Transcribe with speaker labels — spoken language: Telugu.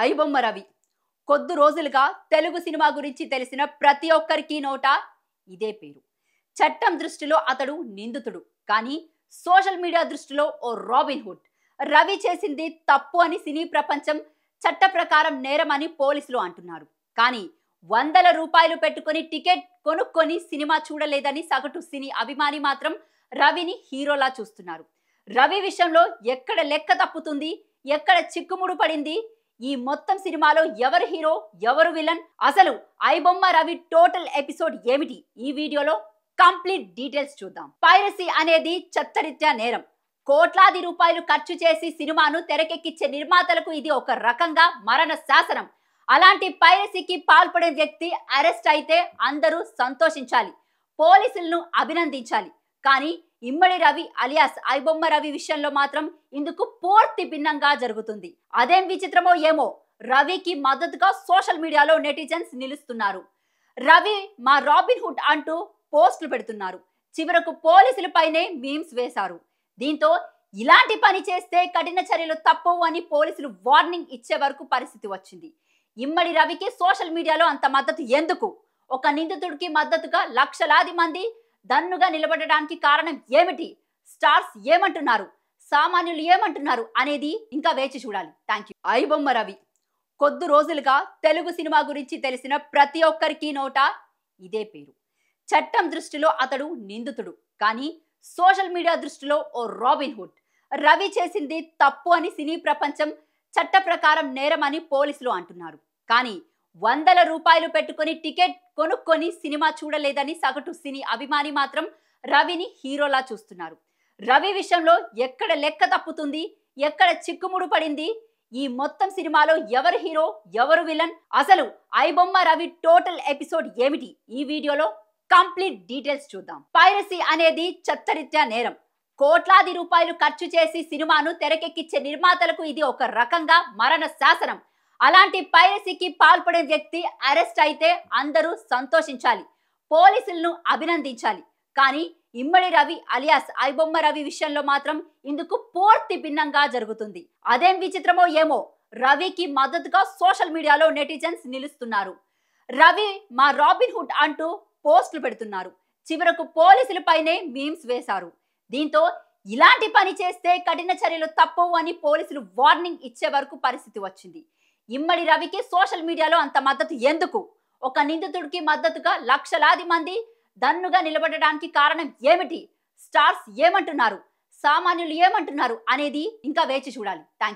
Speaker 1: ఐబొమ్మ రవి కొద్ది రోజులుగా తెలుగు సినిమా గురించి తెలిసిన ప్రతి ఒక్కరికి నోట ఇదే పేరు. చట్టం దృష్టిలో అతడు నిందితుడు, కానీ సోషల్ మీడియా దృష్టిలో ఓ రాబిన్ హుడ్. రవి చేసింది తప్పు అని సినీ ప్రపంచం, చట్ట ప్రకారం నేరమని పోలీసులు అంటున్నారు. కానీ వందల రూపాయలు పెట్టుకొని టికెట్ కొనుక్కొని సినిమా చూడలేదని సగటు సినీ అభిమాని మాత్రం రవిని హీరోలా చూస్తున్నారు. రవి విషయంలో ఎక్కడ లెక్క తప్పుతుంది, ఎక్కడ చిక్కుముడు పడింది, ఈ మొత్తం సినిమాలో ఎవరు హీరో ఎవరు విలన్, అసలు ఐబొమ్మ రవి టోటల్ ఎపిసోడ్ ఏమిటి, ఈ వీడియోలో కంప్లీట్ డీటెయిల్స్ చూద్దాం. పైరసీ అనేది చట్టరీత్యా నేరం. కోట్లాది రూపాయలు ఖర్చు చేసి సినిమాను తెరకెక్కించే నిర్మాతలకు ఇది ఒక రకంగా మరణ శాసనం. అలాంటి పైరసీకి పాల్పడే వ్యక్తి అరెస్ట్ అయితే అందరూ సంతోషించాలి, పోలీసులను అభినందించాలి. కానీ ఇమ్మడి రవి అలియాస్ ఐబొమ్మ రవి విషయంలో మాత్రం ఇందుకు పూర్తి భిన్నంగా జరుగుతుంది. అదేం విచిత్రమో ఏమో, రవికి మద్దతుగా సోషల్ మీడియాలో నెటిజన్స్ నిలుస్తున్నారు. రవి మా రాబిన్ హుడ్ అంటూ పోస్టులు పెడుతున్నారు. చివరకు పోలీసులపైనే మీమ్స్ వేశారు. దీంతో ఇలాంటి పని చేస్తే కఠిన చర్యలు తప్పవు అని పోలీసులు వార్నింగ్ ఇచ్చే వరకు పరిస్థితి వచ్చింది. ఇమ్మడి రవికి సోషల్ మీడియాలో అంత మద్దతు ఎందుకు? ఒక నిందితుడికి మద్దతుగా లక్షలాది మంది దన్నుగా నిలబడడానికి కారణం ఏమిటి? స్టార్స్ ఏమంటున్నారు, సామాన్యులు ఏమంటున్నారు అనేది ఇంకా వేచి చూడాలి. Thank you. ఐబొమ్మ రవి కొద్ది రోజులుగా తెలుగు సినిమా గురించి తెలిసిన ప్రతి ఒక్కరికి నోట ఇదే పేరు. చట్టం దృష్టిలో అతడు నిందితుడు, కానీ సోషల్ మీడియా దృష్టిలో ఓ రాబిన్ హుడ్. రవి చేసింది తప్పు అని సినీ ప్రపంచం, చట్ట ప్రకారం నేరమని పోలీసులు అంటున్నారు. కానీ వందల రూపాయలు పెట్టుకొని టికెట్ కొనుక్కొని సినిమా చూడలేదని సగటు సినీ అభిమాని మాత్రం రవిని హీరోలా చూస్తున్నారు. రవి విషయంలో ఎక్కడ లెక్క తప్పుతుంది, ఎక్కడ చిక్కుముడు పడింది, ఈ మొత్తం సినిమాలో ఎవరు హీరో ఎవరు విలన్, అసలు ఐబొమ్మ రవి టోటల్ ఎపిసోడ్ ఏమిటి, ఈ వీడియోలో కంప్లీట్ డీటెయిల్స్ చూద్దాం. పైరసీ అనేది చట్టరీత్యా నేరం. కోట్లాది రూపాయలు ఖర్చు చేసి సినిమాను తెరకెక్కించే నిర్మాతలకు ఇది ఒక రకంగా మరణ శాసనం. అలాంటి పైరసీకి పాల్పడే వ్యక్తి అరెస్ట్ అయితే అందరూ సంతోషించాలి, పోలీసులను అభినందించాలి. కానీ ఇమ్మడి రవి అలియాస్ ఐబొమ్మ రవి విషయంలో మాత్రం ఇందుకు పూర్తి భిన్నంగా జరుగుతుంది. అదేం విచిత్రమో ఏమో, రవికి మద్దతుగా సోషల్ మీడియాలో నెటిజన్స్ నిలుస్తున్నారు. రవి మా రాబిన్ హుడ్ అంటూ పోస్టులు పెడుతున్నారు. చివరకు పోలీసులపైనే మీమ్స్ వేశారు. దీంతో ఇలాంటి పని చేస్తే కఠిన చర్యలు తప్పవు అని పోలీసులు వార్నింగ్ ఇచ్చే వరకు పరిస్థితి వచ్చింది. ఇమ్మడి రవికి సోషల్ మీడియాలో అంత మద్దతు ఎందుకు? ఒక నిందితుడికి మద్దతుగా లక్షలాది మంది దన్నుగా నిలబడడానికి కారణం ఏమిటి? స్టార్స్ ఏమంటున్నారు, సామాన్యులు ఏమంటున్నారు అనేది ఇంకా వేచి చూడాలి. Thank you.